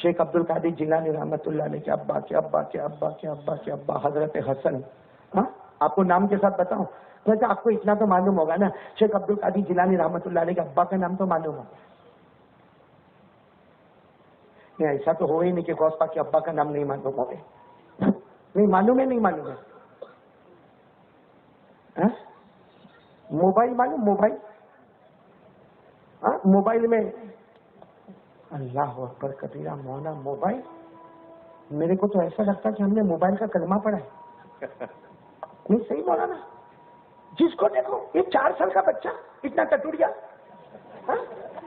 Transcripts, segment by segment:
شیخ عبد القادر جیلانی رحمۃ اللہ علیہ کے ابا کے ابا کے ابا کے ابا کے ابا حضرت حسن. ہاں آپ کو نام کے ساتھ بتاؤں؟ ویسے آپ کو اتنا تو معلوم ہوگا نا، شیخ عبد القادر جیلانی رحمۃ اللہ علیہ کے ابا کا نام تو معلوم ہوگا. ایسا تو ہو ہی نہیں کہ غوث پاک کے ابا کا نام نہیں معلوم ہو گئے. نہیں معلوم ہے، نہیں معلوم ہے. موبائل معلوم؟ موبائل، موبائل میں اللہ اکبر کبیرہ مولانا، موبائل میرے کو تو ایسا لگتا کہ ہم نے موبائل کا کلمہ پڑھا ہے. نہیں صحیح مولانا، جس کو دیکھو یہ 4 سال کا بچہ اتنا ٹٹوڑیا،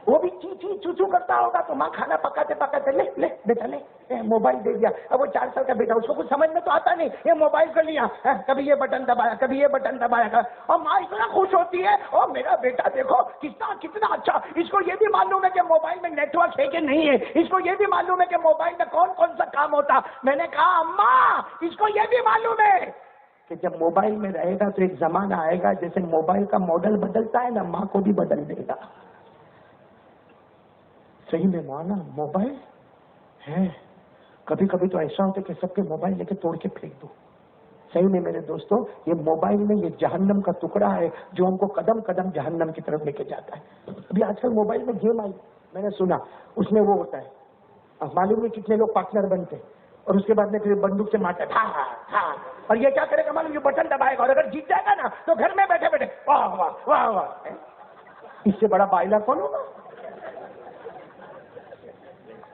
وہ بھی چی چی چو چو کرتا ہوگا تو ماں کھانا پکاتے پکاتے لے لے بیٹا لے موبائل دے دیا. اب وہ 4 سال کا بیٹا، اس کو کچھ سمجھ میں تو آتا نہیں، یہ موبائل کر لیا، کبھی یہ بٹن دبایا کبھی یہ بٹن دبایا، اور ماں اتنا خوش ہوتی ہے، اور میرا بیٹا دیکھو کتنا اچھا. اس کو یہ بھی معلوم ہے کہ موبائل میں نیٹ ورک ہے کہ نہیں ہے، اس کو یہ بھی معلوم ہے کہ موبائل میں کون سا کام ہوتا. میں نے کہا اماں اس کو یہ بھی معلوم ہے کہ جب موبائل میں رہے گا تو ایک زمانہ آئے گا جیسے موبائل کا ماڈل بدلتا ہے نا، ماں کو بھی بدل دے گا. صحیح میں مانا موبائل ہے. کبھی کبھی تو ایسا ہوتا ہے کہ سب کے موبائل لے کے توڑ کے پھینک دو. صحیح میں میرے دوستوں، یہ موبائل میں یہ جہنم کا ٹکڑا ہے جو ہم کو قدم قدم جہنم کی طرف لے کے جاتا ہے. ابھی آج کل موبائل میں گیم آئی، میں نے سنا اس میں وہ ہوتا ہے، اب معلوم نہیں کتنے لوگ پارٹنر بنتے اور اس کے بعد میں پھر بندوق سے مارتا ہے، اور یہ کیا کرے گا معلوم، یہ بٹن دبائے گا اور اگر جیت جائے گا نا تو گھر میں بیٹھے بیٹھے واہ واہ واہ واہ. اس سے بڑا بائلہ کون ہوگا؟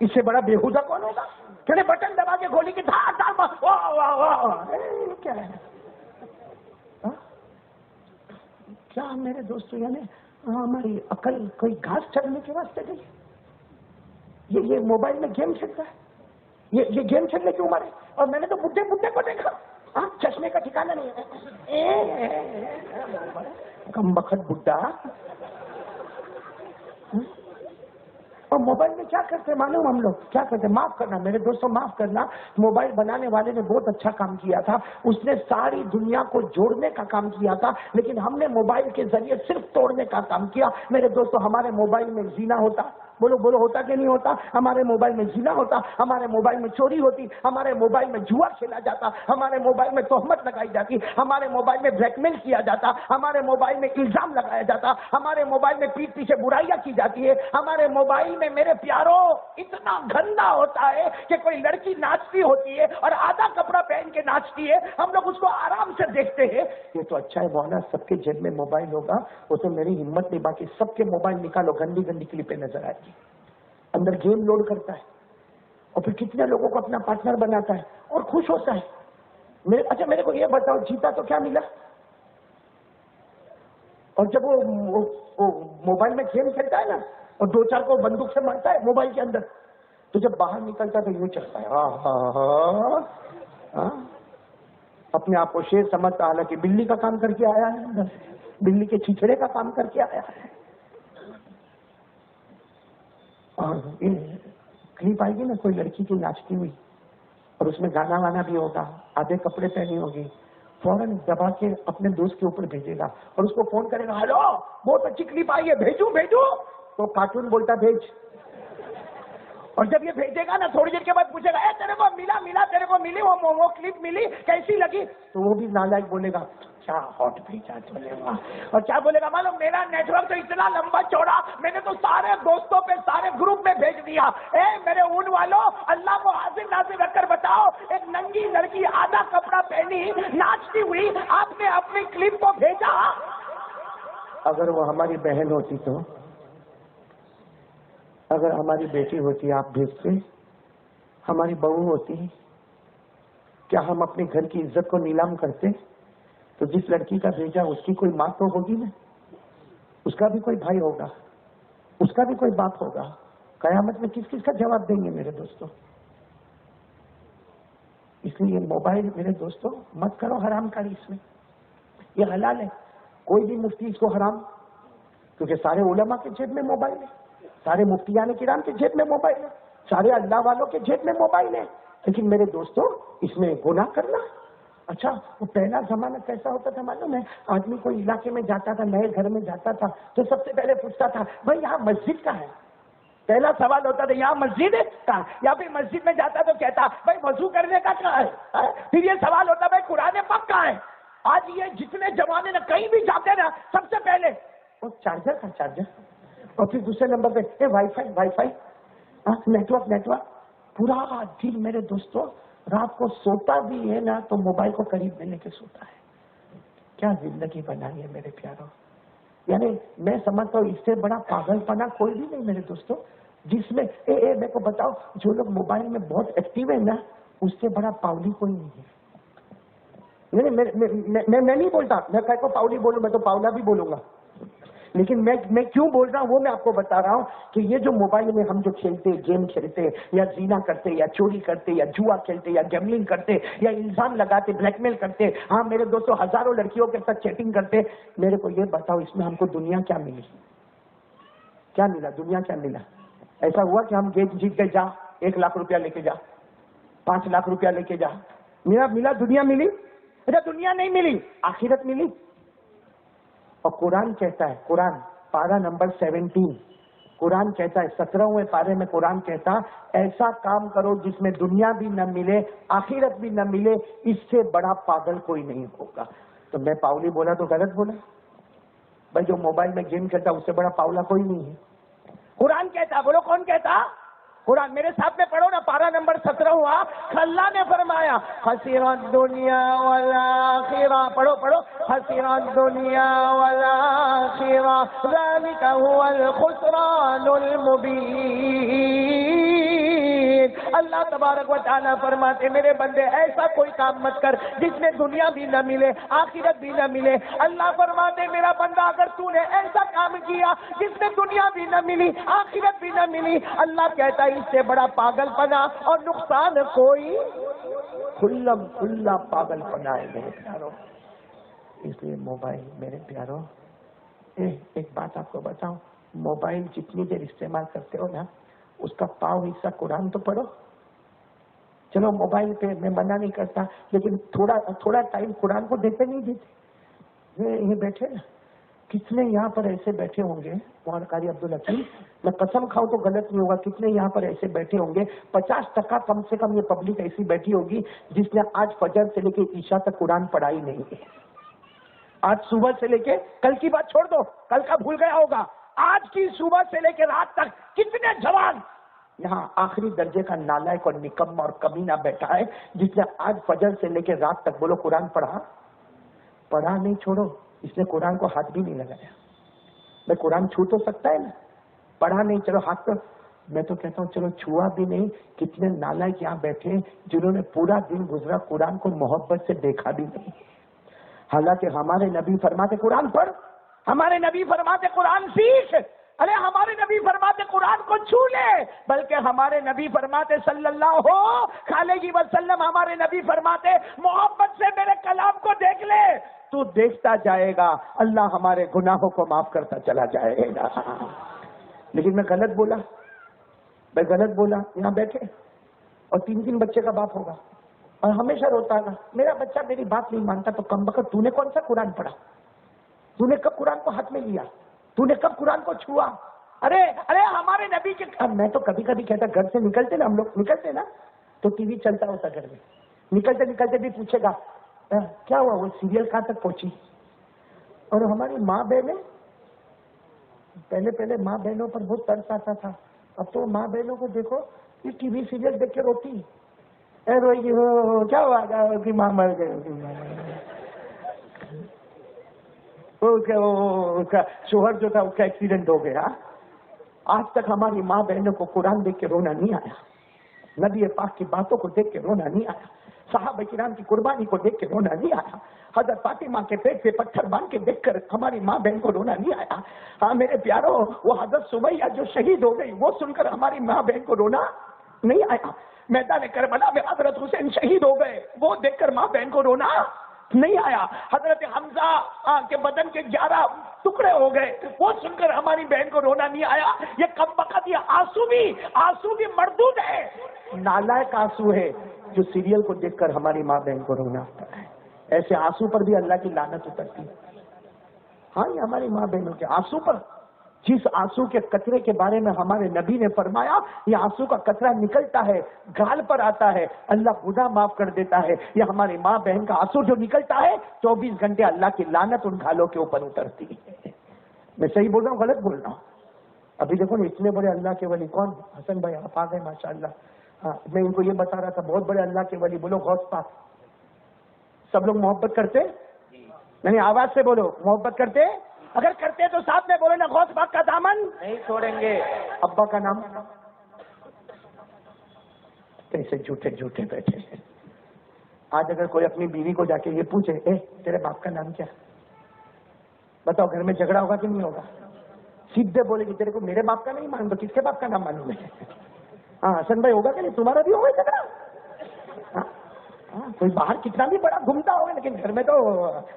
اس سے بڑا بےہودہ کون ہوگا؟ کہ بٹن دبا کے گولی کی دھار دھار واہ واہ واہ. کیا ہے کیا میرے دوستوں، یعنی ہماری عقل کوئی گھاس چڑھنے کے واسطے گئی. یہ موبائل میں گیم کھیلتا ہے، یہ گیم کھیلنے کی عمر ہے. اور میں نے تو بڈھے کو دیکھا، چشمے کا ٹھکانا نہیں ہے، کم بخت بڈھا. اور موبائل میں کیا کرتے معلوم ہم لوگ کیا کرتے؟ معاف کرنا میرے دوستوں، معاف کرنا، موبائل بنانے والے نے بہت اچھا کام کیا تھا، اس نے ساری دنیا کو جوڑنے کا کام کیا تھا، لیکن ہم نے موبائل کے ذریعے صرف توڑنے کا کام کیا. میرے دوستوں ہمارے موبائل میں زنا ہوتا، بولو بولو ہوتا کہ نہیں ہوتا؟ ہمارے موبائل میں زنا ہوتا، ہمارے موبائل میں چوری ہوتی، ہمارے موبائل میں جوا کھیلا جاتا، ہمارے موبائل میں تہمت لگائی جاتی، ہمارے موبائل میں بلیک میل کیا جاتا، ہمارے موبائل میں الزام لگایا جاتا، ہمارے موبائل میں پیٹھ پیچھے برائیاں کی جاتی ہے. ہمارے موبائل میں میرے پیاروں اتنا گندا ہوتا ہے کہ کوئی لڑکی ناچتی ہوتی ہے اور آدھا کپڑا پہن کے ناچتی ہے، ہم لوگ اس کو آرام سے دیکھتے ہیں. یہ تو اچھا ہے مولانا سب کے جیب میں موبائل ہوگا، وہ تو میری ہمت نہیں، باقی سب کے موبائل نکالو، گندی گندی کلپیں نظر آئے گی. اندر گیم لوڈ کرتا ہے اور پھر کتنے لوگوں کو اپنا پارٹنر بناتا ہے اور خوش ہوتا ہے. اچھا میرے کو یہ بتاؤ جیتا تو کیا ملا؟ اور جب وہ موبائل میں گیم کھیلتا ہے نا اور 2-4 کو بندوق سے مارتا ہے موبائل کے اندر، تو جب باہر نکلتا ہے تو یوں چلتا ہے، اپنے آپ کو شیر سمجھتا، حالانکہ بلی کا کام کر کے آیا ہے، اندر بلی کے چھچڑے کا کام کر کے آیا ہے. اور کلپ آئے گی نا کوئی لڑکی کی ناچتی ہوئی اور اس میں گانا وانا بھی ہوگا، آدھے کپڑے پہنی ہوگی، فوراً دبا کے اپنے دوست کے اوپر بھیجے گا اور اس کو فون کرے گا، ہلو بہت اچھی کلپ آئی ہے، بھیجوں. تو کارٹون بولتا بھیج. اور جب یہ بھیجے گا نا تھوڑی دیر کے بعد پوچھے گا اے تیرے کو ملا تیرے کو ملی وہ کلپ ملی کیسی لگی؟ تو وہ بھی نالائق بولے گا کیا ہاٹ بھیجا چلے گا. اور کیا بولے گا معلوم؟ میرا نیٹ ورک تو اتنا لمبا چوڑا، میں نے تو سارے دوستوں پہ سارے گروپ میں بھیج دیا. اے میرے اون والوں، اللہ کو حاضر ناظر رکھ کر بتاؤ، ایک ننگی لڑکی آدھا کپڑا پہنی ناچتی ہوئی آپ نے اپنی کلپ کو بھیجا؟ اگر وہ ہماری بہن ہوتی تو، اگر ہماری بیٹی ہوتی آپ بھیجتے، ہماری بہو ہوتی، کیا ہم اپنے گھر کی عزت کو نیلام کرتے؟ تو جس لڑکی کا بھیجا اس کی کوئی ماں تو ہوگی نا، اس کا بھی کوئی بھائی ہوگا، اس کا بھی کوئی باپ ہوگا. قیامت میں کس کس کا جواب دیں گے میرے دوستوں؟ اس لیے موبائل میرے دوستوں مت کرو حرام کاری، اس میں یہ حلال ہے. کوئی بھی مفتی اس کو حرام، کیونکہ سارے علماء کے جیب میں موبائل ہے، سارے مفتیان کرام کے جیب میں موبائل ہے، سارے اللہ والوں کے جیب میں موبائل ہے. لیکن میرے دوستوں اس میں گناہ کرنا. اچھا وہ پہلا زمانہ کیسا ہوتا تھا معلوم ہے؟ آدمی کوئی علاقے میں جاتا تھا، نئے گھر میں جاتا تھا تو سب سے پہلے پوچھتا تھا بھائی یہاں مسجد کا ہے؟ پہلا سوال ہوتا تھا یہاں مسجد ہے کہاں، یا پھر مسجد میں جاتا تو کہتا بھائی وضو کرنے کا کہاں ہے، پھر یہ سوال ہوتا بھائی قرآن پاک کہاں ہے۔ آج یہ جتنے زمانے میں کہیں بھی جاتے نا سب سے پہلے وہ چارجر کا چارجر، اور پھر دوسرے نمبر پہ وائی فائی نیٹورک۔ پورا دن میرے دوستوں رات کو سوتا بھی ہے نا تو موبائل کو قریب میں لے کے سوتا ہے۔ کیا زندگی بنائی ہے میرے پیاروں، یعنی میں سمجھتا ہوں اس سے بڑا پاگل پنا کوئی بھی نہیں میرے دوستوں، جس میں میرے کو بتاؤ جو لوگ موبائل میں بہت ایکٹیو ہے نا اس سے بڑا پاؤلی کوئی نہیں ہے۔ یعنی میں نہیں بولتا میں کہہ کو پاؤلی بولوں، میں تو پاؤلا بھی بولوں گا، لیکن میں کیوں بول رہا ہوں وہ میں آپ کو بتا رہا ہوں کہ یہ جو موبائل میں ہم جو کھیلتے گیم کھیلتے یا زنا کرتے یا چوری کرتے یا جوا کھیلتے یا گیملنگ کرتے یا الزام لگاتے بلیک میل کرتے، ہاں میرے دوستوں ہزاروں لڑکیوں کے ساتھ چیٹنگ کرتے، میرے کو یہ بتاؤ اس میں ہم کو دنیا کیا ملی، کیا ملا، دنیا کیا ملا؟ ایسا ہوا کہ ہم جیت گئے، جا 1 لاکھ روپیہ لے کے جا، 5 لاکھ روپیہ لے کے جا، ملا دنیا ملی؟ اچھا دنیا نہیں ملی، آخرت ملی۔ اور قرآن کہتا ہے، قرآن پارہ نمبر 17 قرآن کہتا ہے 17ویں پارے میں قرآن کہتا ایسا کام کرو جس میں دنیا بھی نہ ملے آخرت بھی نہ ملے، اس سے بڑا پاگل کوئی نہیں ہوگا۔ تو میں پاؤلی بولا تو غلط بولا؟ بھائی جو موبائل میں گیم کھیلتا اس سے بڑا پاؤلا کوئی نہیں ہے۔ قرآن کہتا، بولو کون کہتا؟ قرآن میرے ساتھ میں پڑھو نا، پارہ نمبر 17 ہوا، اللہ نے فرمایا خسرت دنیا والآخرہ، پڑھو خسرت دنیا والآخرہ ذالک هو الخسران المبین۔ اللہ تبارک و تعالیٰ فرماتے میرے بندے ایسا کوئی کام مت کر جس میں دنیا بھی نہ ملے آخرت بھی نہ ملے۔ اللہ فرماتے میرا بندہ اگر تو نے ایسا کام کیا جس میں دنیا بھی نہ ملی آخرت بھی نہ ملی، اللہ کہتا ہے اس سے بڑا پاگل پنا اور نقصان کوئی کھلا پاگل پنا ہے میرے پیاروں۔ اس لیے موبائل میرے پیاروں، ایک بات آپ کو بتاؤں، موبائل جتنی دیر استعمال کرتے ہو نا اس کا پاؤ حصہ قرآن تو پڑھو۔ چلو موبائل پہ میں منع نہیں کرتا، لیکن تھوڑا ٹائم قرآن کو دیتے نہیں دیتے؟ یہ بیٹھے نا کتنے یہاں پر ایسے بیٹھے ہوں گے، مولانا قاری عبدالحکیم میں قسم کھاؤں تو غلط نہیں ہوگا، کتنے یہاں پر ایسے بیٹھے ہوں گے 50% کم سے کم یہ پبلک ایسی بیٹھی ہوگی جس نے آج فجر سے لے کے عشاء تک قرآن پڑھائی نہیں ہے۔ آج صبح سے لے کے، کل کی بات چھوڑ دو، کل کا بھول گیا ہوگا، آج کی صبح سے لے کے رات تک کتنے جوان یہاں آخری درجے کا نالائق اور نکما اور کمینہ بیٹھا ہے جس نے آج فجر سے لے کے رات تک بولو قرآن پڑھا نہیں، چھوڑو اس نے قرآن کو ہاتھ بھی نہیں لگایا۔ میں قرآن چھو تو سکتا ہے نا، پڑھا نہیں، چلو ہاتھ تو میں تو کہتا ہوں چلو چھوا بھی نہیں۔ کتنے نالائق یہاں بیٹھے جنہوں نے پورا دن گزرا قرآن کو محبت سے دیکھا بھی نہیں، حالانکہ ہمارے نبی فرماتے قرآن پڑھ، ہمارے نبی فرماتے قرآن سیکھ، ارے ہمارے نبی فرماتے قرآن کو چھو لے، بلکہ ہمارے نبی فرماتے صلی اللہ علیہ وسلم، ہمارے نبی فرماتے محبت سے میرے کلام کو دیکھ لے تو دیکھتا جائے گا اللہ ہمارے گناہوں کو معاف کرتا چلا جائے گا۔ لیکن میں غلط بولا، یہاں بیٹھے اور 3 بچے کا باپ ہوگا اور ہمیشہ روتا ہے میرا بچہ میری بات نہیں مانتا، تو کم بخت تو نے کون سا قرآن پڑھا؟ تو نے کب قرآن کو ہاتھ میں لیا؟ تو نے کب قرآن کو چھوا؟ ارے ہمارے نبی کے، میں تو کبھی کہتا گھر سے نکلتے نا، ہم لوگ نکلتے نا تو ٹی وی چلتا ہوتا گھر میں، نکلتے بھی پوچھے گا کیا ہوا، وہ سیریل کہاں تک پہنچی؟ اور ہماری ماں بہنیں پہلے ماں بہنوں پر بہت ترس آتا تھا، اب تو ماں بہنوں کو دیکھو یہ ٹی وی سیریل دیکھ کے روتی، روئے گی کیا ہوا کہ ماں مر گئی، اس کا شوہر جو تھا اس کا ایکسیڈنٹ ہو گیا۔ آج تک ہماری ماں بہنوں کو قرآن دیکھ کے رونا نہیں آیا، نبی پاک کی باتوں کو دیکھ کے رونا نہیں آیا، صحابہ کرام کی قربانی کو دیکھ کے رونا نہیں آیا، حضرت فاطمہ کے پیٹ سے پتھر باندھ کے دیکھ کر ہماری ماں بہن کو رونا نہیں آیا۔ ہاں میرے پیاروں، وہ حضرت سمیہ جو شہید ہو گئی وہ سن کر ہماری ماں بہن کو رونا نہیں آیا۔ میدان کربلا میں حضرت حسین شہید ہو گئے وہ دیکھ کر ماں بہن کو رونا نہیں آیا۔ حضرت حمزہ کے بدن کے 11 ٹکڑے ہو گئے وہ سن کر ہماری بہن کو رونا نہیں آیا۔ یہ کم بخت، یہ آنسو بھی مردود ہے، نالائق آنسو ہے جو سیریل کو دیکھ کر ہماری ماں بہن کو رونا آتا ہے۔ ایسے آنسو پر بھی اللہ کی لعنت اترتی ہے۔ ہاں یہ ہماری ماں بہنوں کے آنسو پر جس آنسو کے قطرے کے بارے میں ہمارے نبی نے فرمایا یہ آنسو کا قطرہ نکلتا ہے گال پر آتا ہے اللہ گناہ معاف کر دیتا ہے، یہ ہماری ماں بہن کا آنسو جو نکلتا ہے 24 گھنٹے اللہ کی لعنت ان گالوں کے اوپر اترتی ہے۔ میں صحیح بول رہا ہوں غلط بول رہا ہوں؟ ابھی دیکھو نا اتنے بڑے اللہ کے ولی کون، حسن بھائی آپ آ گئے ماشاء اللہ۔ ہاں میں ان کو یہ بتا رہا تھا بہت بڑے اللہ کے ولی، بولو غوث پاک۔ سب لوگ محبت کرتے؟ نہیں آواز سے بولو، محبت کرتے؟ اگر کرتے تو ساتھ میں بولو نا غوث پاک کا دامن نہیں چھوڑیں گے۔ ابا کا نام کیسے جھوٹے جھوٹے بیٹھے ہیں۔ آج اگر کوئی اپنی بیوی کو جا کے یہ پوچھے اے تیرے باپ کا نام کیا، بتاؤ گھر میں جھگڑا ہوگا کہ نہیں ہوگا؟ سیدھے بولے گی تیرے کو میرے باپ کا نہیں معلوم تو کس کے باپ کا نام معلوم ہے؟ ہاں حسن بھائی ہوگا کہ نہیں؟ تمہارا بھی ہوگا جھگڑا؟ کوئی باہر کتنا بھی بڑا گھومتا ہوگا لیکن گھر میں تو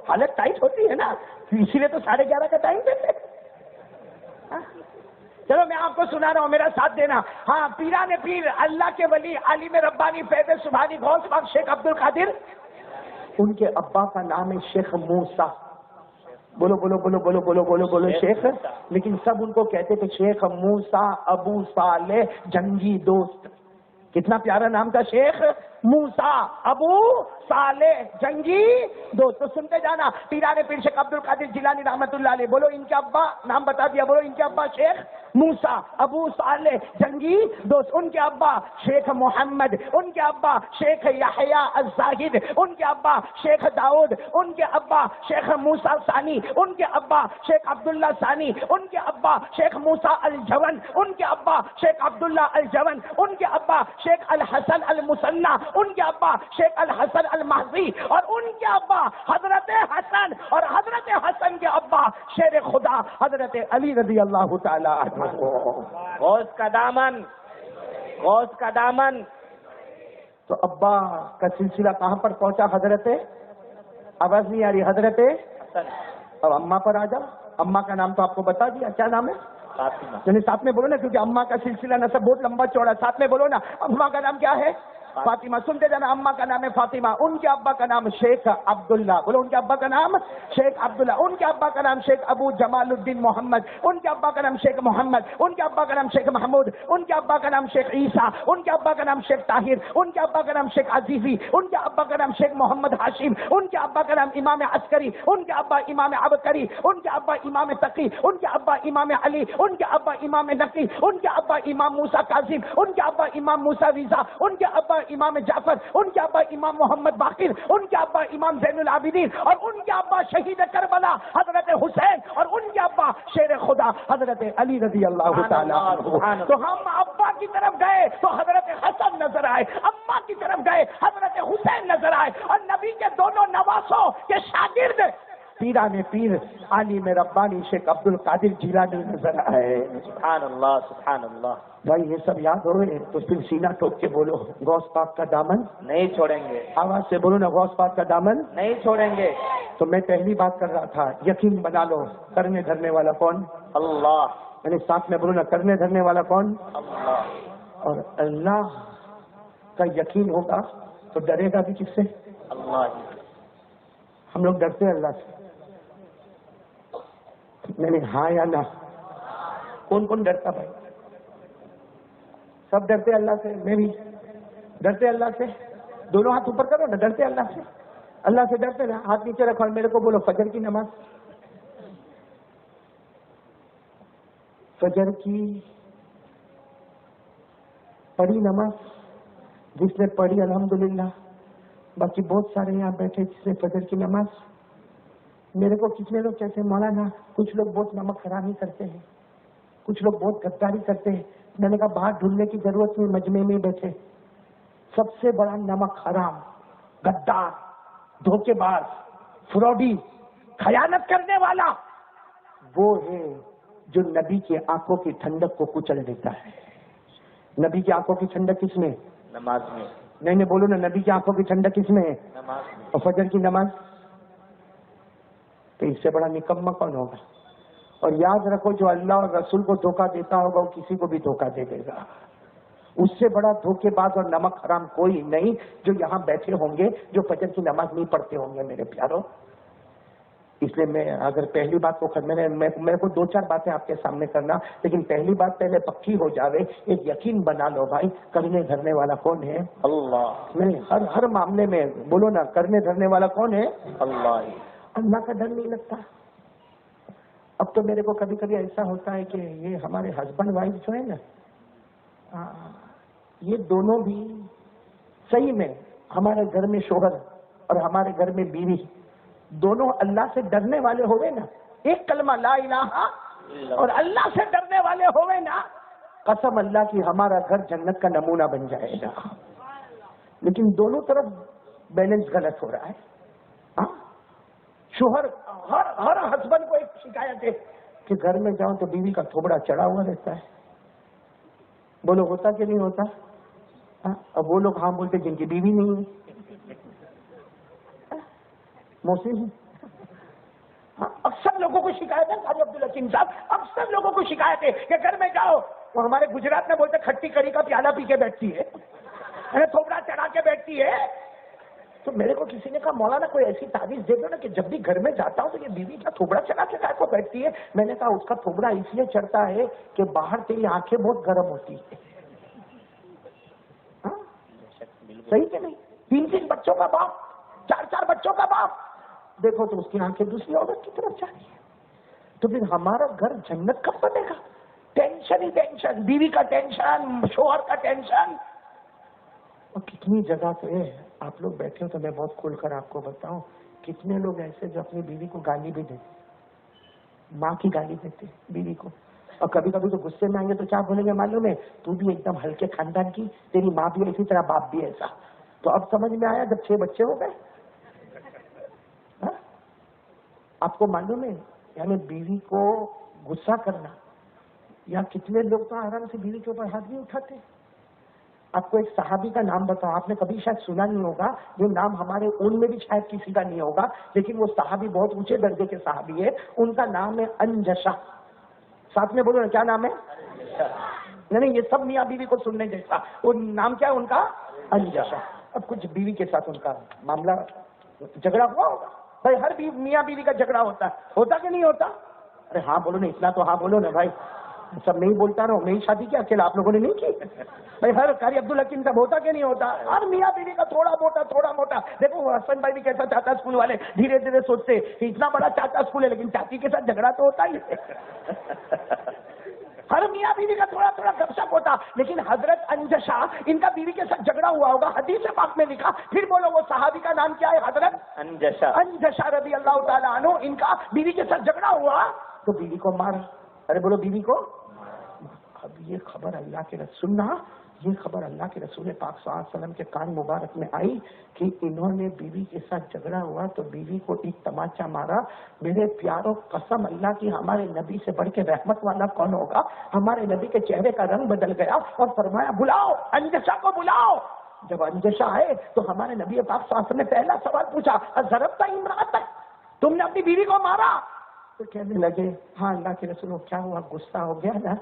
حالت ٹائٹ ہوتی ہے نا، اسی لیے تو 11:30 کا ٹائم دیتے۔ چلو میں آپ کو سنا رہا ہوں، میرا ساتھ دینا۔ ہاں پیران پیر اللہ کے ولی عالم ربانی فیض سبحانی غوث پاک شیخ عبد القادر، ان کے ابا کا نام ہے شیخ موسیٰ۔ بولو بولو بولو بولو بولو بولو بولو شیخ، لیکن سب ان کو کہتے تھے شیخ موسیٰ ابو صالح جنگی دوست۔ کتنا پیارا نام تھا، شیخ موسیٰ ابو صالح جنگی دوست۔ تو سنتے جانا، پیران پیر شیخ عبد القادر جیلانی رحمت اللہ علیہ، بولو ان کے ابا نام بتا دیا، بولو ان کے ابا شیخ موسیٰ ابو صالح جنگی دوست، ان کے ابا شیخ محمد، ان کے ابا شیخ یحییٰ الزاہد، ان کے ابا شیخ داؤد، ان کے ابا شیخ موسیٰ ثانی، ان کے ابا شیخ عبداللہ ثانی، ان کے ابا شیخ موسیٰ الجون، ان کے ابا شیخ عبداللہ الجون، ان کے ابا شیخ الحسن المثنی، ان کے ابا شیخ الحسن المہدی، اور ان کے ابا حضرت حسن، اور حضرت حسن کے ابا شیر خدا حضرت علی رضی اللہ تعالی عنہ۔ غوث کا دامن، غوث کا دامن۔ تو ابا کا سلسلہ کہاں پر پہنچا؟ حضرت، آواز نہیں آ رہی، حضرت حسن۔ اور اماں پر آ جاؤ، اماں کا نام تو آپ کو بتا دیا، کیا نام ہے؟ فاطمہ۔ یعنی ساتھ میں بولو نا، کیونکہ اماں کا سلسلہ نسب بہت لمبا چوڑا، ساتھ میں بولو نا، اماں کا نام کیا ہے؟ فاطمہ۔ سنتے جانا، اماں کا نام ہے فاطمہ، ان کے ابا کا نام شیخ عبداللہ، بولو ان کے ابا کا نام شیخ عبداللہ، ان کے ابا کا نام شیخ ابو جمال الدین محمد، ان کے ابا کا نام شیخ محمد، ان کے ابا کا نام شیخ محمود، ان کے ابا کا نام شیخ عیسیٰ، ان کے ابا کا نام شیخ طاہر، ان کے ابا کا نام شیخ عزیزی، ان کے ابا کا نام شیخ محمد ہاشم، ان کے ابا کا نام امام عسکری، ان کے ابا امام عبقری، ان کے ابا امام تقی، ان کے ابا امام علی، ان کے ابا امام نقی، ان کے ابا امام موسیٰ کاظم، ان کے ابا امام موسیٰ رضا، ان کے ابا امام جعفر، ان کے ابا امام محمد باقر، ان کے ابا امام زین العابدین، اور ان کے ابا شہید کربلا حضرت حسین، اور ان کے ابا شیر خدا حضرت علی رضی اللہ تعالیٰ عنہ۔ تو ہم ابا کی طرف گئے تو حضرت حسن نظر آئے، اماں کی طرف گئے حضرت حسین نظر آئے، اور نبی کے دونوں نواسوں کے شاگرد پیران پیر عالم ربانی شیخ عبد القادر جیلانی نظر آئے۔ سبحان اللہ سبحان اللہ۔ بھائی یہ سب یاد ہو گئے تو پھر سینہ ٹوک کے بولو غوث پاک کا دامن نہیں چھوڑیں گے۔ آواز سے بولو نا، غوث پاک کا دامن نہیں چھوڑیں گے۔ تو میں پہلی بات کر رہا تھا، یقین بنا لو، کرنے دھرنے والا کون؟ اللہ۔ یعنی ساتھ میں بولو نا، کرنے دھرنے والا کون؟ اللہ۔ اور اللہ کا یقین ہوگا تو ڈرے گا بھی کس سے؟ اللہ۔ ہم لوگ ڈرتے ہیں اللہ سے، نہیں ہاں یا نہ؟ کون کون ڈرتا بھائی؟ سب ڈرتے اللہ سے، میں بھی ڈرتے اللہ سے۔ دونوں ہاتھ اوپر کرو نا، ڈرتے اللہ سے، اللہ سے ڈرتے نا، ہاتھ نیچے رکھو اور میرے کو بولو فجر کی نماز، فجر کی پڑھی نماز جس نے پڑھی الحمدللہ، باقی بہت سارے یہاں بیٹھے جس نے فجر کی نماز، میرے کو کتنے لوگ کہتے ہیں مولانا کچھ لوگ بہت نمک حرامی کرتے ہیں، کچھ لوگ بہت غداری کرتے ہیں۔ میں نے کہا باہر ڈھونڈنے کی ضرورت نہیں، مجمع میں بیٹھے سب سے بڑا نمک حرام، غدار، دھوکے باز، فراڈی، خیانت کرنے والا وہ ہے جو نبی کی آنکھوں کی ٹھنڈک کو کچل دیتا ہے۔ نبی کی آنکھوں کی ٹھنڈک کس میں؟ نماز میں۔ نہیں بولو نا، نبی کی آنکھوں کی ٹھنڈک کس میں ہے؟ نماز میں۔ اور فجر کی نماز، تو اس سے بڑا نکمہ کون ہوگا؟ اور یاد رکھو، جو اللہ اور رسول کو دھوکہ دیتا ہوگا وہ کسی کو بھی دھوکہ دے دے گا۔ اس سے بڑا دھوکے باز اور نمک حرام کوئی نہیں جو یہاں بیٹھے ہوں گے جو فجر کی نماز نہیں پڑھتے ہوں گے۔ میرے پیارو، اس لیے میں اگر پہلی بات کو میرے کو 2-4 باتیں آپ کے سامنے کرنا، لیکن پہلی بات پہلے پکی ہو جاوے، ایک یقین بنا لو بھائی، کرنے دھرنے والا کون ہے؟ اللہ۔ نہیں، ہر معاملے میں بولو نا، کرنے دھرنے والا کون ہے؟ اللہ۔ اللہ کا ڈر نہیں لگتا؟ اب تو میرے کو کبھی کبھی ایسا ہوتا ہے کہ یہ ہمارے ہسبینڈ وائف جو ہے نا، یہ دونوں بھی صحیح میں ہمارے گھر میں شوہر اور ہمارے گھر میں بیوی دونوں اللہ سے ڈرنے والے ہوئے نا، ایک کلمہ لا الہ اور اللہ سے ڈرنے والے ہوئے نا، قسم اللہ کی ہمارا گھر جنت کا نمونہ بن جائے گا۔ لیکن دونوں طرف بیلنس غلط ہو رہا ہے۔ شوہر ہر ہسبینڈ کو ایک شکایت ہے کہ گھر میں جاؤں تو بیوی کا تھوبڑا چڑھا ہوا رہتا ہے۔ بولو ہوتا کہ نہیں ہوتا؟ اب وہ لوگ ہاں بولتے جن کی بیوی نہیں ہے، موسیقی اکثر لوگوں کو شکایت ہے، قاضی عبدالحکیم صاحب، اکثر لوگوں کو شکایت ہے کہ گھر میں جاؤ وہ ہمارے گجرات میں بولتے کھٹی کڑی کا پیالہ پی کے بیٹھتی ہے، تھوبڑا چڑھا کے بیٹھتی ہے۔ تو میرے کو کسی نے کہا مولانا کوئی ایسی تعویذ دے دو نا کہ جب بھی گھر میں جاتا ہوں تو یہ بیوی کا تھوبڑا چڑھا کے کو بیٹھتی ہے۔ میں نے کہا اس کا تھوبڑا اس لیے چڑھتا ہے کہ باہر تیری آنکھیں بہت گرم ہوتی ہے۔ صحیح کہ نہیں؟ 3 بچوں کا باپ، 4 بچوں کا باپ، دیکھو تو اس کی آنکھیں دوسری عورت کی طرف جاتی ہے۔ تو پھر ہمارا گھر جنت کب بنے گا؟ ٹینشن ہی ٹینشن، بیوی کا ٹینشن، شوہر کا ٹینشن۔ اور کتنی جگہ پہ آپ لوگ بیٹھے ہو تو میں بہت کھول کر آپ کو بتاؤں، کتنے لوگ ایسے جو اپنی بیوی کو گالی بھی دیتے، ماں کی گالی دیتے بیوی کو، اور کبھی کبھی تو غصے میں آئیں گے تو کیا بولیں گے معلوم ہے؟ تو بھی ایک دم ہلکے خاندان کی، تیری ماں بھی ایسی طرح باپ بھی ایسا۔ تو اب سمجھ میں آیا جب 6 بچے ہو گئے۔ آپ کو معلوم ہے یعنی بیوی کو غصہ کرنا، یا کتنے لوگ تو آرام سے بیوی کے اوپر ہاتھ بھی اٹھاتے۔ آپ کو ایک صحابی کا نام بتاؤں، آپ نے کبھی شاید سنا نہیں ہوگا، یہ نام ہمارے ان میں بھی شاید کسی کا نہیں ہوگا، لیکن وہ صحابی بہت اونچے درجے کے صحابی ہے، ان کا نام ہے انجشا۔ ساتھ میں بولو نا، کیا نام ہے؟ نہیں، یہ سب میاں بیوی کو سننے جیسا۔ وہ نام کیا ہے ان کا؟ انجشا۔ اب کچھ بیوی کے ساتھ ان کا معاملہ جھگڑا ہوا ہوگا، بھائی ہر میاں بیوی کا جھگڑا ہوتا کہ نہیں ہوتا؟ ارے ہاں بولو نا، اتنا تو ہاں بولو نا بھائی، سب نہیں بولتا رہو، نہیں شادی کی اکیلا آپ لوگوں نے نہیں کی بھائی، ہر قاری عبدالحکیم صاحب ہوتا کہ نہیں ہوتا؟ ہر میاں بیوی کا تھوڑا موٹا۔ دیکھو حسن بھائی بھی کیسا چاہتا اسکول والے دھیرے دھیرے سوچتے کہ اتنا بڑا چاچا اسکول ہے لیکن چاچی کے ساتھ جھگڑا تو ہوتا ہی ہے۔ ہر میاں بیوی کا تھوڑا گپ شپ ہوتا، لیکن حضرت انجشا ان کا بیوی کے ساتھ جھگڑا ہوا ہوگا، حدیث پاک میں لکھا۔ پھر بولو وہ صحابی کا نام کیا ہے؟ حضرت انجشا رضی اللہ تعالیٰ عنہ، ان کا بیوی کے ساتھ جھگڑا ہوا تو بیوی کو مارا۔ ارے بولو بیوی کو۔ اب یہ خبر اللہ کے رسول، یہ خبر اللہ کے رسول پاک صلی اللہ علیہ وسلم کے کان مبارک میں آئی کہ انہوں نے بیوی کے ساتھ جھگڑا ہوا تو بیوی کو ایک تماچا مارا۔ میرے پیاروں، قسم اللہ کی، ہمارے نبی سے بڑھ کے رحمت والا کون ہوگا؟ ہمارے نبی کے چہرے کا رنگ بدل گیا اور فرمایا بلاؤ انجشا کو بلاؤ۔ جب انجشا آئے تو ہمارے نبی پاک صلی اللہ علیہ وسلم نے پہلا سوال پوچھا، ضربت امرأتک، تم نے اپنی بیوی کو مارا؟ تو کہنے لگے ہاں اللہ کے رسول، کیا ہوا؟ غصہ ہو گیا نا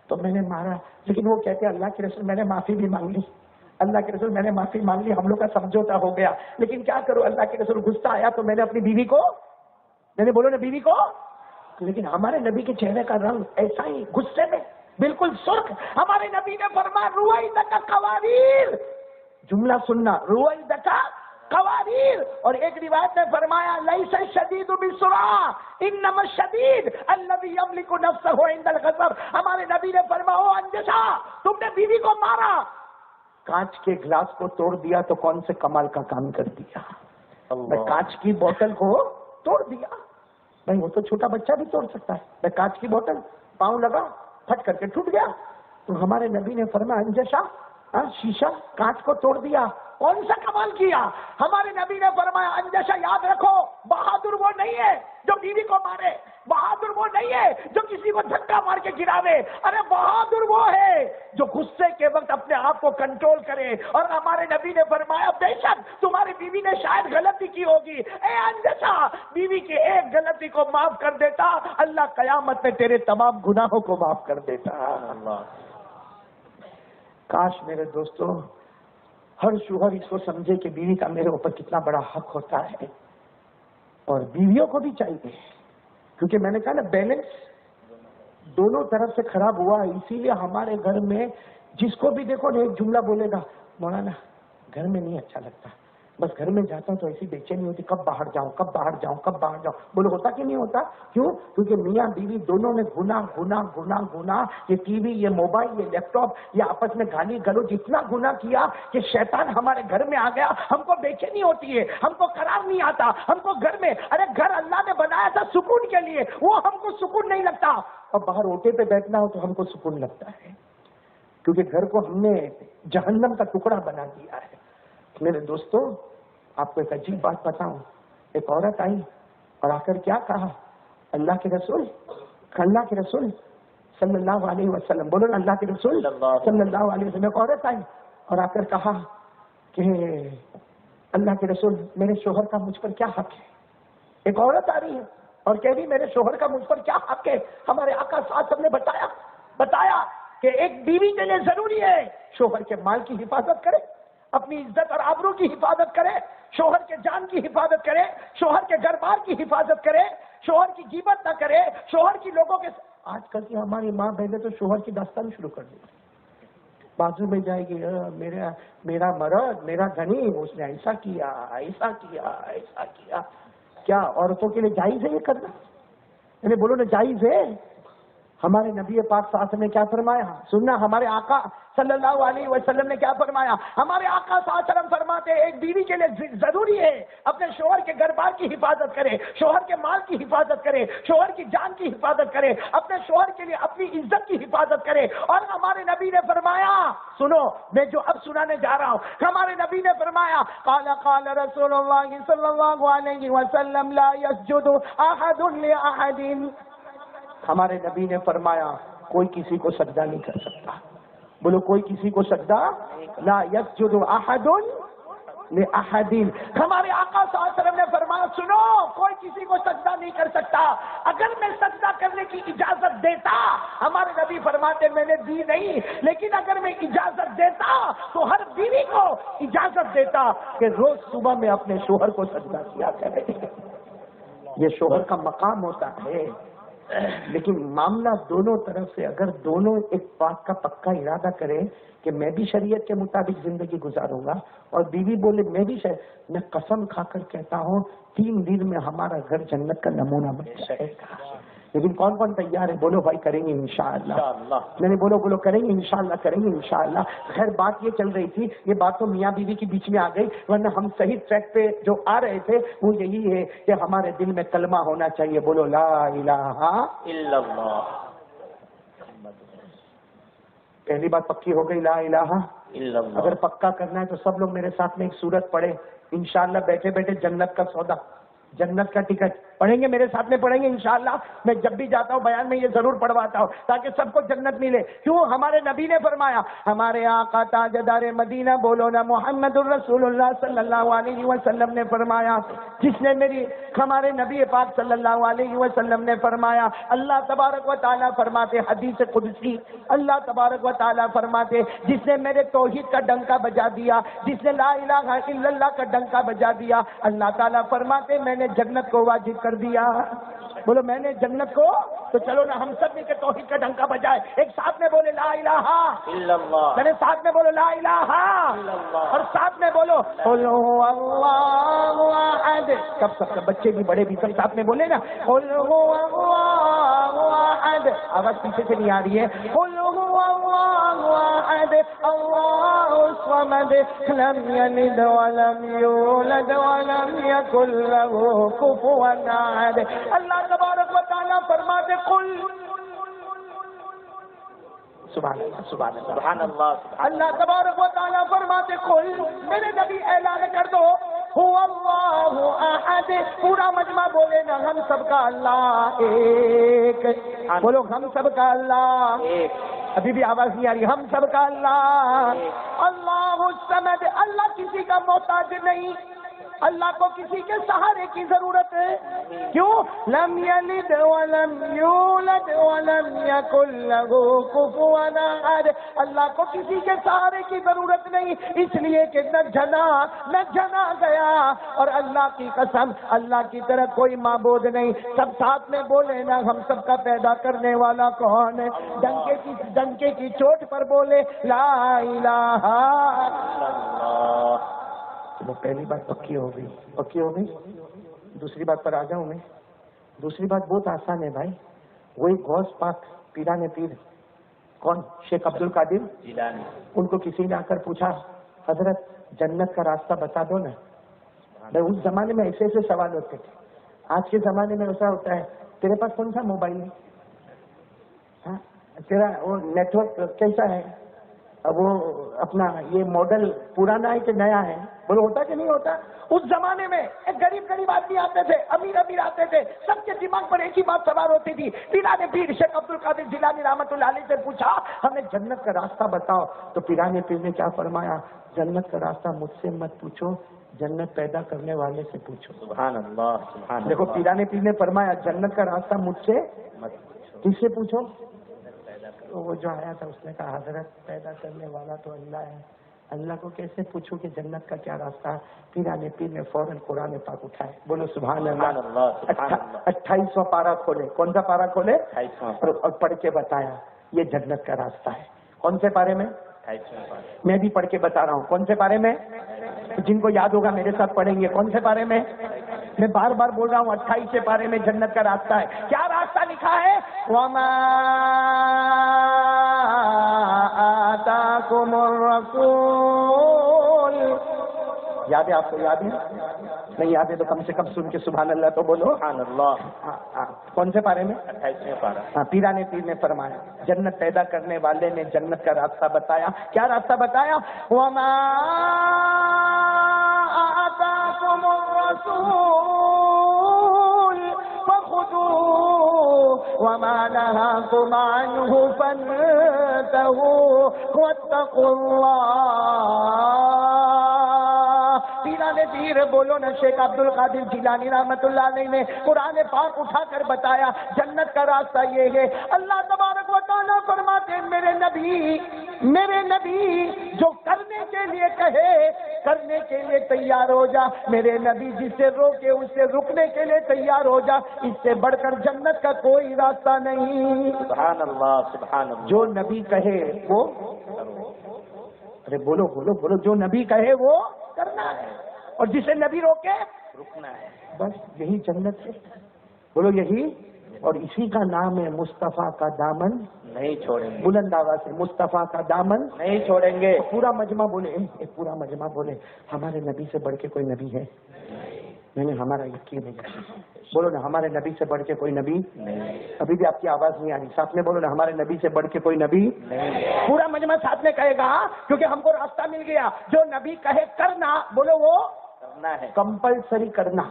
تو میں نے مارا۔ لیکن وہ کہتے ہیں اللہ کے رسول میں نے معافی بھی مانگ لی، اللہ کے رسول میں نے معافی مانگ لی، ہم لوگ کا سمجھوتا ہو گیا، لیکن کیا کروں اللہ کے رسول، غصہ آیا تو میں نے اپنی بیوی کو، میں نے بولو نا بیوی کو۔ لیکن ہمارے نبی کے چہرے کا رنگ ایسا ہی غصے میں بالکل سرخ۔ ہمارے نبی نے فرمایا رویدک قواریر، جملہ سننا، رویدک قواریر۔ اور ایک روایت میں فرمایا لیس الشدید بالسرعہ انما الشدید الذی یملک نفسہ عند الغضب۔ ہمارے نبی نے فرمایا او انجشا، تم نے بیوی کو مارا، کانچ کے گلاس کو توڑ دیا تو کون سے کمال کا کام کر دیا؟ میں کانچ کی بوتل کو توڑ دیا، بھائی وہ تو چھوٹا بچہ بھی توڑ سکتا ہے، میں کانچ کی بوتل پاؤں لگا پھٹ کر کے ٹوٹ گیا۔ تو ہمارے نبی نے فرمایا انجشا، شیشہ کانچ کو توڑ دیا، کون سا کمال کیا؟ ہمارے نبی نے فرمایا انجشا یاد رکھو، بہادر وہ نہیں ہے جو بیوی کو مارے، بہادر وہ نہیں ہے جو کسی کو دھکا مار کے گراوے، ارے بہادر وہ ہے جو غصے کے وقت اپنے آپ کو کنٹرول کرے۔ اور ہمارے نبی نے فرمایا بے شک تمہاری بیوی نے شاید غلطی کی ہوگی، اے انجشا بیوی کی ایک غلطی کو معاف کر دیتا، اللہ قیامت میں تیرے تمام گناہوں کو معاف کر دیتا۔ کاش میرے دوستو ہر شوہر اس کو سمجھے کہ بیوی کا میرے اوپر کتنا بڑا حق ہوتا ہے، اور بیویوں کو بھی چاہیے، کیونکہ میں نے کہا نا بیلنس دونوں طرف سے خراب ہوا، اسی لیے ہمارے گھر میں جس کو بھی دیکھو نا ایک جملہ بولے گا، مولانا گھر میں نہیں اچھا لگتا، بس گھر میں جاتا ہوں تو ایسی بے چینی ہوتی، کب باہر جاؤں کب باہر جاؤں کب باہر جاؤں. بولو ہوتا کہ نہیں ہوتا؟ کیوں؟ کیونکہ میاں بیوی دونوں نے گناہ یہ ٹی وی، یہ موبائل، یہ لیپ ٹاپ، یہ آپس میں گالی گلوچ اتنا گناہ کیا کہ شیطان ہمارے گھر میں آ گیا. ہم کو بے چینی ہوتی ہے، ہم کو قرار نہیں آتا، ہم کو گھر میں، ارے گھر اللہ نے بنایا تھا سکون کے لیے، وہ ہم کو سکون نہیں لگتا. اور باہر اوٹے پہ بیٹھنا ہو تو ہم کو سکون لگتا ہے، کیونکہ گھر کو ہم نے جہنم کا ٹکڑا بنا دیا ہے. میرے دوستوں، آپ کو ایک عجیب بات بتاؤں. ایک عورت آئی اور آ کر کیا کہا، اللہ کے رسول صلی اللہ علیہ وسلم، بولو نا اللہ کے رسول صلی اللہ علیہ وسلم. ایک عورت آئی اور آ کر کہا کہ اللہ کے رسول میرے شوہر کا مجھ پر کیا حق ہے. ایک عورت آ رہی ہے اور کہہ رہی میرے شوہر کا مجھ پر کیا حق ہے. ہمارے آقا صلی اللہ علیہ وسلم نے بتایا کہ ایک بیوی کے لیے ضروری ہے شوہر کے مال کی حفاظت کرے، اپنی عزت اور آبرو کی حفاظت کرے، شوہر کے جان کی حفاظت کرے، شوہر کے گھر بار کی حفاظت کرے، شوہر کی غیبت نہ کرے، شوہر کی لوگوں کے. آج کل کی ہماری ماں بہنیں تو شوہر کی داستان شروع کر دی، بازو میں جائے گی، میرا مرد میرا غنی، اس نے ایسا کیا ایسا کیا ایسا کیا. کیا عورتوں کے لیے جائز ہے یہ کرنا؟ یعنی بولو نا جائز ہے؟ ہمارے نبی پاک صلی اللہ علیہ وسلم نے کیا فرمایا؟ سننا، ہمارے آقا صلی اللہ علیہ وسلم نے کیا فرمایا؟ ہمارے آقا صلی اللہ علیہ وسلم فرماتے ہیں ایک بیوی کے لیے ضروری ہے اپنے شوہر کے گھر بار کی حفاظت کرے، شوہر کے مال کی حفاظت کرے، شوہر کی جان کی حفاظت کرے، اپنے شوہر کے لیے اپنی عزت کی حفاظت کرے. اور ہمارے نبی نے فرمایا، سنو میں جو اب سنانے جا رہا ہوں، ہمارے نبی نے فرمایا قال رسول اللہ صلی اللہ علیہ وسلم لا يسجد احد لاحد. ہمارے نبی نے فرمایا کوئی کسی کو سجدہ نہیں کر سکتا. بولو کوئی کسی کو سجدہ، لا یسجد احد لاحد. ہمارے آقا صلی اللہ علیہ وسلم نے فرمایا سنو، کوئی کسی کو سجدہ نہیں کر سکتا. اگر میں سجدہ کرنے کی اجازت دیتا، ہمارے نبی فرماتے میں نے دی نہیں، لیکن اگر میں اجازت دیتا تو ہر بیوی کو اجازت دیتا کہ روز صبح میں اپنے شوہر کو سجدہ کیا کرے. یہ شوہر کا مقام ہوتا ہے. لیکن معاملہ دونوں طرف سے، اگر دونوں ایک بات کا پکا ارادہ کرے کہ میں بھی شریعت کے مطابق زندگی گزاروں گا، اور بیوی بولے میں بھی میں قسم کھا کر کہتا ہوں 3 دن میں ہمارا گھر جنت کا نمونہ بن جائے گا. لیکن کون کون تیار ہے؟ بولو بھائی کریں گے انشاءاللہ. میں نے بولو کریں گے انشاءاللہ، کریں گے انشاءاللہ. خیر بات یہ چل رہی تھی، یہ بات تو میاں بیوی کے بیچ میں آ گئی، ورنہ ہم صحیح ٹریک پہ جو آ رہے تھے وہ یہی ہے کہ ہمارے دل میں کلمہ ہونا چاہیے. بولو لا الہ الا اللہ. پہلی بات پکی ہو گئی، لا الہ الا اللہ. اگر پکا کرنا ہے تو سب لوگ میرے ساتھ میں ایک سورت پڑھے، انشاءاللہ بیٹھے بیٹھے جنت کا سودا، جنت کا ٹکٹ پڑھیں گے، میرے ساتھ میں پڑھیں گے انشاءاللہ. میں جب بھی جاتا ہوں بیان میں یہ ضرور پڑھواتا ہوں تاکہ سب کو جنت ملے. کیوں؟ ہمارے نبی نے فرمایا، ہمارے آقا تاجدار مدینہ بولو نا محمد الرسول اللہ صلی اللہ علیہ وسلم نے فرمایا، جس نے ہمارے نبی پاک صلی اللہ علیہ وسلم نے فرمایا، اللہ تبارک و تعالیٰ فرماتے، حدیث قدسی، اللہ تبارک و تعالیٰ فرماتے جس نے میرے توحید کا ڈنکا بجا دیا، جس نے لا الہ الا اللہ کا ڈنکا بجا دیا، اللہ تعالیٰ فرماتے میں نے جنت کو واجب کر دیا. بولو میں نے جنت کو. تو چلو نا ہم سب مل کے توحید کا ڈنکا بجائے، ایک ساتھ میں بولے لا الہ الا اللہ. میں نے ساتھ میں بولو لا الہ الا اللہ، اور ساتھ میں بولو قل هو اللہ احد. سب بچے بھی بڑے بھی سب ساتھ میں بولے نا قل هو اللہ احد. آواز پیچھے سے نہیں آ رہی ہے. قل هو اللہ احد اللہ الصمد لم یلد ولم یولد ولم یکن له کفوا احد. اللہ تبارک و تعالیٰ فرماتے قل، سبحان اللہ سبحان اللہ سبحان اللہ. اللہ تبارک و تعالیٰ فرماتے قل، میرے نبی اعلان کر دو هو اللہ احد. پورا مجمع بولے نا ہم سب کا اللہ ایک. بولو ہم سب کا اللہ ایک. ابھی بھی آواز نہیں آ رہی. ہم سب کا اللہ. اللہ الصمد، اللہ کسی کا محتاج نہیں. اللہ کو کسی کے سہارے کی ضرورت ہے. کیوں؟ لم یلد ولم یولد ولم یکن لہ کفوا احد. اللہ کو کسی کے سہارے کی ضرورت نہیں، اس لیے کہ نہ جنا گیا. اور اللہ کی قسم، اللہ کی طرح کوئی معبود نہیں. سب ساتھ میں بولے نا، ہم سب کا پیدا کرنے والا کون ہے؟ ڈنکے کی چوٹ پر بولے لا الہ الا اللہ. چلو پہلی بات پکی ہو گئی. دوسری بات پر آ جاؤں میں. دوسری بات بہت آسان ہے بھائی. وہی غوث پاک پیران پیر کون؟ شیخ عبد القادر جیلانی. ان کو کسی نے آ کر پوچھا حضرت جنت کا راستہ بتا دو نا. اس زمانے میں ایسے سوال ہوتے تھے. آج کے زمانے میں ایسا ہوتا ہے تیرے پاس کون سا موبائل ہے؟ تیرا وہ نیٹ ورک کیسا ہے؟ وہ اپنا یہ ماڈل پرانا ہے کہ نیا ہے؟ بولو ہوتا کہ نہیں ہوتا؟ اس زمانے میں ایک غریب آدمی آتے تھے، امیر آتے تھے، سب کے دماغ پر ایک ہی بات سوار ہوتی تھی. پیران پیر شیخ عبد القادر جیلانی رحمۃ اللہ علیہ سے پوچھا ہمیں جنت کا راستہ بتاؤ. تو پیران پیر نے کیا فرمایا؟ جنت کا راستہ مجھ سے مت پوچھو، جنت پیدا کرنے والے سے پوچھو. سبحان اللہ سبحان اللہ. دیکھو پیران پیر نے فرمایا جنت کا راستہ مجھ سے مت پوچھو. کس سے پوچھو؟ تو وہ جو آیا تھا اس نے کہا حضرت پیدا کرنے والا تو اللہ ہے، اللہ کو کیسے پوچھوں کہ جنت کا کیا راستہ ہے؟ پیران پیر نے فوراً قرآن پاک اٹھائے. بولو سبحان اللہ. 28واں پارہ کھولے. کون سا پارہ کھولے؟ 28واں. اور پڑھ کے بتایا یہ جنت کا راستہ ہے. کون سے پارے میں؟ 28واں پارے. میں بھی پڑھ کے بتا رہا ہوں. کون سے پارے میں؟ جن کو یاد ہوگا میرے ساتھ پڑھیں گے. کون سے پارے میں؟ میں بار بار بول رہا ہوں 28 پارے میں جنت کا راستہ ہے. کیا راستہ لکھا ہے؟ وَمَا آتَاكُمُ الرَّسُولُ. یاد ہے آپ کو؟ یاد ہے؟ نہیں یاد ہے تو کم سے کم سن کے سبحان اللہ تو بولو. سبحان اللہ. کون سے پارے میں؟ 28واں پارہ. ہاں پیران پیر نے فرمایا جنت پیدا کرنے والے نے جنت کا راستہ بتایا. کیا راستہ بتایا؟ وَمَا آتَاكُمُ الرَّسُولُ فَخُذُوهُ وَمَا نَهَاكُمْ عَنْهُ فَانْتَهُوا وَاتَّقُوا اللَّهَ. پیران پیر بولو نا شیخ عبد القادر جیلانی رحمۃ اللہ علیہ نے قرآن پاک اٹھا کر بتایا جنت کا راستہ یہ ہے. اللہ تبارک و تعالیٰ فرماتے ہیں میرے نبی جو کرنے کے لیے کہے کرنے کے لیے تیار ہو جا. میرے نبی جس سے روکے اس سے رکنے کے لیے تیار ہو جا. اس سے بڑھ کر جنت کا کوئی راستہ نہیں. سبحان اللہ سبحان اللہ. جو نبی کہے وہ ارے بولو جو نبی کہے وہ کرنا ہے اور جسے نبی روکے رکنا ہے. بس یہی جنت ہے. بولو یہی. اور اسی کا نام ہے مصطفیٰ کا دامن نہیں چھوڑیں گے. بلند آواز سے مصطفیٰ کا دامن نہیں چھوڑیں گے. پورا مجمع بولے ہمارے نبی سے بڑھ کے کوئی نبی ہے نہیں. ہمارا یقین ہے. بولو نا ہمارے نبی سے بڑھ کے کوئی نبی نہیں. ابھی بھی آپ کی آواز نہیں آ رہی. ساتھ میں بولو نا ہمارے نبی سے بڑھ کے کوئی نبی نہیں. پورا مجمع ساتھ میں کہے گا کیونکہ ہم کو راستہ مل گیا. جو نبی کہے کرنا بولو وہ کرنا ہے کمپلسری کرنا.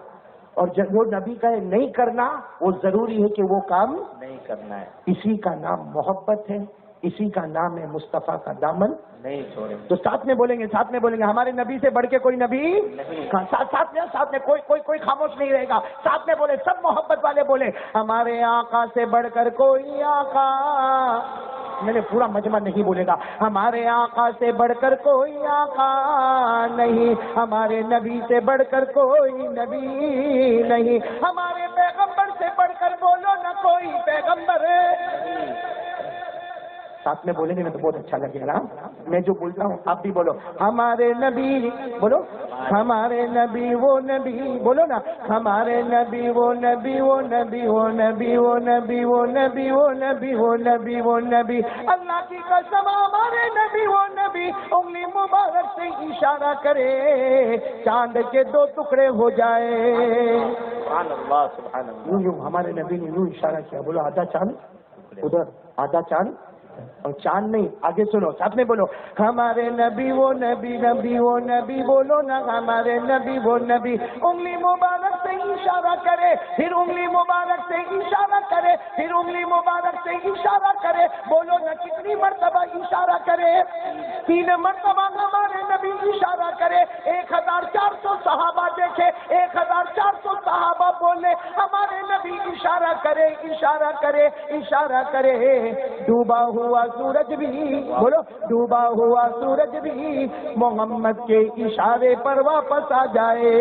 اور جب وہ نبی کہے نہیں کرنا وہ ضروری ہے کہ وہ کام نہیں کرنا ہے. اسی کا نام محبت ہے. اسی کا نام ہے مصطفیٰ کا دامن نہیں چھوڑیں. تو ساتھ میں بولیں گے ہمارے نبی سے بڑھ کے کوئی نبی نہیں. ساتھ میں کوئی خاموش نہیں رہے گا. ساتھ میں بولے سب محبت والے بولے ہمارے آقا سے بڑھ کر کوئی آقا. میں نے پورا مجمع نہیں بولے گا. ہمارے آقا سے بڑھ کر کوئی آقا نہیں. ہمارے نبی سے بڑھ کر کوئی نبی نہیں. ہمارے پیغمبر سے بڑھ کر بولو نہ کوئی پیغمبر. ساتھ میں بولیں گے نا تو بہت اچھا لگے گا. میں جو بولتا ہوں آپ بھی بولو ہمارے نبی. بولو ہمارے نبی وہ نبی. بولو نا ہمارے نبی وہ نبی وہ نبی وہ نبی وہ نبی وہ نبی وہ نبی وہ نبی وہ نبی. اللہ کی قسم ہمارے نبی وہ نبی انگلی مبارک سے اشارہ کرے چاند کے 2 ٹکڑے ہو جائے. سبحان اللہ سبحان اللہ. یوں ہمارے نبی نے یوں اشارہ کیا. بولو آدھا چاند ادھر آدھا چاند اور چاند نہیں. آگے سنو ساتھ میں بولو ہمارے نبی وہ نبی نبی وہ نبی. بولو نا ہمارے نبی وہ نبی. انگلی مبارک سے اشارہ کرے پھر انگلی مبارک سے اشارہ کرے پھر انگلی مبارک سے اشارہ کرے. بولو نا کتنی مرتبہ اشارہ کرے؟ 3 مرتبہ ہمارے نبی اشارہ کرے. 1400 صحابہ دیکھے 1400 صحابہ بولے ہمارے نبی اشارہ کرے اشارہ کرے اشارہ کرے، ڈوبا ہوا سورج بھی، بولو ڈوبا ہوا سورج بھی محمد کے اشارے پر واپس آ جائے۔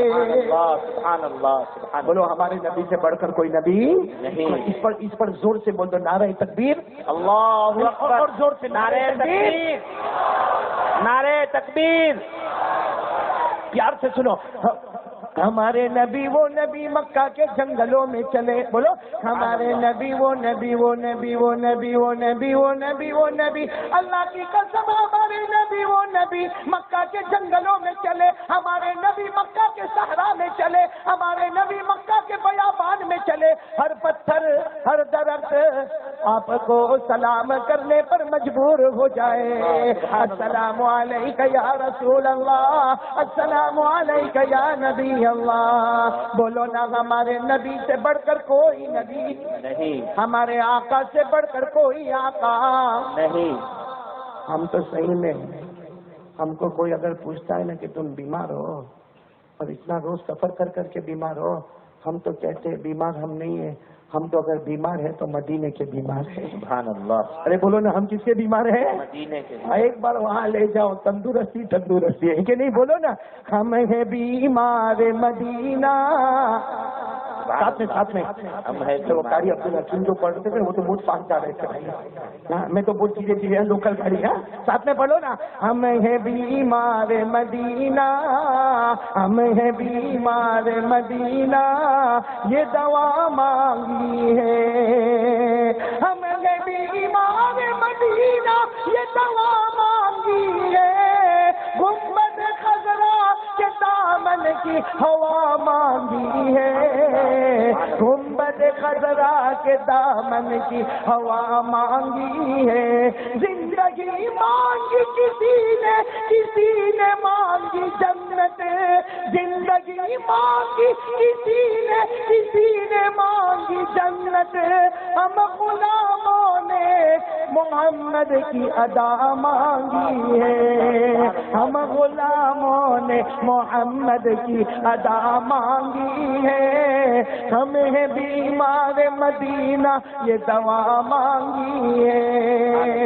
سبحان اللہ سبحان بولو ہمارے نبی سے بڑھ کر کوئی نبی نہیں۔ اس پر زور سے بول دو نعرہ تکبیر، اللہ اکبر، اور زور سے نعرہ تکبیر، نعرہ تکبیر۔ پیار سے سنو، ہمارے نبی وہ نبی مکہ کے جنگلوں میں چلے، بولو ہمارے نبی وہ نبی وہ نبی وہ نبی وہ نبی وہ نبی وہ نبی، اللہ کی قسم ہمارے نبی وہ نبی مکہ کے جنگلوں میں چلے، ہمارے نبی مکہ کے صحرا میں چلے، ہمارے نبی مکہ کے بیابان میں چلے، ہر پتھر ہر درخت آپ کو سلام کرنے پر مجبور ہو جائے، السلام علیکہ یا رسول اللہ، السلام علیکہ یا نبی اللہ۔ بولو نا ہمارے نبی سے بڑھ کر کوئی نبی نہیں، ہمارے آقا سے بڑھ کر کوئی آقا نہیں۔ ہم تو صحیح میں، ہم کو کوئی اگر پوچھتا ہے نا کہ تم بیمار ہو اور اتنا روز سفر کر کر کے بیمار ہو، ہم تو کہتے ہیں بیمار ہم نہیں ہیں، ہم تو اگر بیمار ہیں تو مدینے کے بیمار ہیں۔ سبحان اللہ، ارے بولو نا ہم کس کے بیمار ہیں؟ مدینے کے۔ ایک بار وہاں لے جاؤ، تندرستی تندرستی ہے کہ نہیں؟ بولو نا ہم ہیں بیمار مدینہ، ساتھ میں ہم ہیں وہ قاری عبدالحکیم جو پڑھتے تھے وہ تو بہت فاسٹ جا رہے تھے بھائی، میں تو بہت چیزیں لوکل گاڑی ہے، ساتھ میں پڑھو نا، ہم ہیں بیمار مدینہ، ہم ہیں بیمار مدینہ، یہ دوا مانگی ہے، ہم ہیں بیمار مدینہ، یہ دوا مانگی ہے، گنبد خضرا کے دامن کی ہوا مانگی ہے، گنبد خضرا کے دامن کی ہوا مانگی ہے، زندگی مانگی کسی نے مانگی جنت، زندگی مانگی کسی نے مانگی جنت، ہم غلاموں نے محمد کی ادا مانگی ہے، ہم غلاموں نے محمد کی ادا مانگی ہے، ہمیں بیمار مدینہ یہ دوا مانگی ہے۔